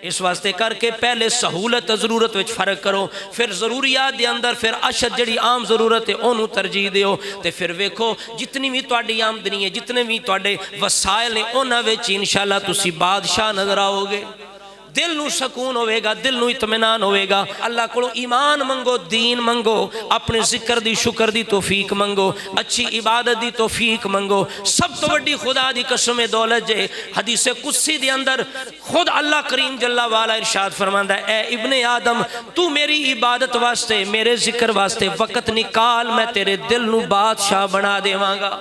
इस वास्ते करके पहले सहूलत जरूरत विच फर्क करो, फिर जरूरियात दे अंदर फिर अशद जिहड़ी आम जरूरत है उन्होंने तरजीह दिओ। तो फिर वेखो जितनी भी तुहाडी आमदनी है, जितने भी तुहाडे वसाइल ने, उन्हां विच इंशाअल्लाह तुसी बादशाह नजर आओगे। दिल नू सकून होवेगा, दिल नू इत्मीनान होवेगा। अल्लाह को ईमान मंगो, दीन मंगो, अपने जिक्र दी शुक्र दी तौफीक मंगो, अच्छी इबादत दी तौफीक मंगो। सब तो वड्डी खुदा दी कसम दौलत जे हदीस कुदसी दे अंदर खुद अल्लाह करीम जल्ला वाला इरशाद फरमांदा है, ए इब्ने आदम तू मेरी इबादत वास्ते, मेरे जिक्र वास्ते वक़्त निकाल, मैं तेरे दिल नू बादशाह बना देवांगा,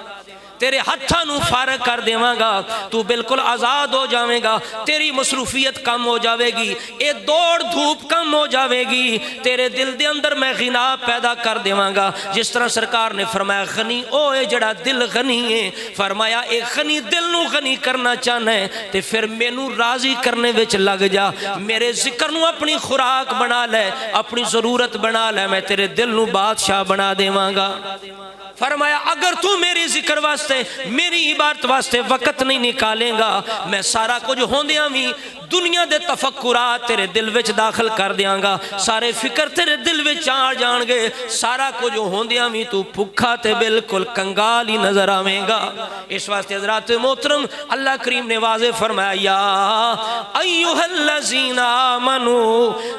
तेरे हत्थां नू फारग कर देवांगा, तू बिल्कुल आज़ाद हो जाएगा, तेरी मसरूफियत कम हो जाएगी, ये दौड़ धूप कम हो जाएगी, तेरे दिल दे अंदर मैं गिना पैदा कर देवांगा। जिस तरह सरकार ने फरमाया गनी ओ है जड़ा दिल गनी है, फरमाया एक गनी दिल नू गनी करना चाहना है तो फिर मैनू राजी करने विच लग जा, मेरे जिक्र नू अपनी खुराक बना ले, अपनी जरूरत बना ले, मैं तेरे दिल नू बादशाह बना देवांगा। फरमाया अगर तू मेरी जिक्र वास्ते, मेरी इबादत वास्ते वक़्त नहीं निकालेगा, मैं सारा कुछ होंदिया भी दुनिया दे तफक्कुरात तेरे दिल विच दाखिल कर दियांगा, सारे फिक्र तेरे दिल विच आ जाणगे, सारा कुछ होंदिया भी तू भुखा ते बिल्कुल कंगाल ही नजर आवेगा। इस वास्ते हज़रात मोहतरम अल्लाह करीम ने वाज़े फरमाया, या अय्युहल्लज़ीना आमनू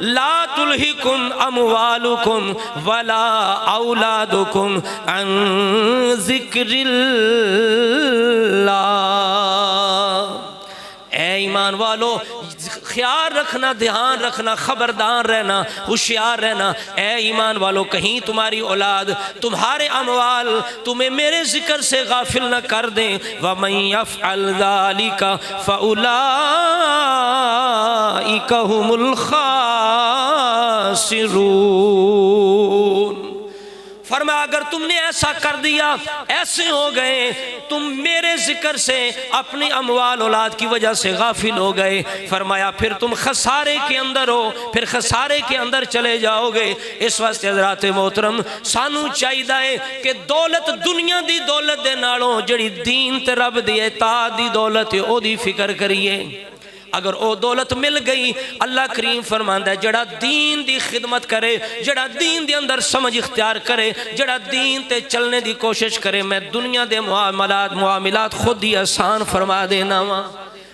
ला तुल्हिकुम अमवालुकुम वला औलादुकुम अन ज़िक्रिल्लाह। ऐ ईमान वालो ख्याल रखना, ध्यान रखना, खबरदार रहना, होशियार रहना। ऐ ईमान वालो कहीं तुम्हारी औलाद, तुम्हारे अमवाल तुम्हें मेरे जिक्र से गाफिल न कर दें। वमन यफ़अल ज़ालिका फ़उलाइका हुमुल खासिरून। फरमाया अगर तुमने ऐसा कर दिया, ऐसे हो गए तुम मेरे जिक्र से, अपनी अमवाल औलाद की वजह से गाफिल हो गए, फरमाया फिर तुम खसारे के अंदर हो, फिर खसारे के अंदर चले जाओगे। इस वास्ते हज़रात मोहतरम सानू चाहिए कि दौलत दुनिया दी दौलत दे नालों जड़ी दीन ते रब दी इताअत दी दौलत है ओदी फिक्र करिए। अगर वो दौलत मिल गई, अल्लाह करीम फरमांदा है जड़ा दीन दी खिदमत करे, जड़ा दीन दे अंदर समझ इख्तियार करे, जड़ा दीन ते चलने दी कोशिश करे, मैं दुनिया दे मुआमलात खुद ही आसान फरमा देना वा।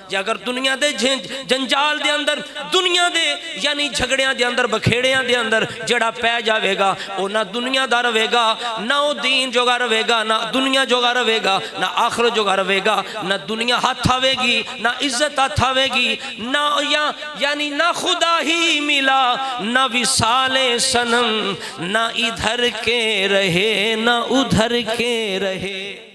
जे अगर दुनिया दे जंजाल दे अंदर, दुनिया दे यानी झगड़ियां दे अंदर, बखेड़ियां दे अंदर जड़ा पै जाएगा, वो ना दुनिया दा रहेगा, ना वो दीन जोगा रहेगा, ना दुनिया जोगा रहेगा, ना आखिरत जोगा रहेगा, ना दुनिया हाथ आवेगी, ना इज्जत हाथ आवेगी, ना यानी ना खुदा ही मिला, ना विसाले सनम, ना इधर के रहे ना उधर के रहे।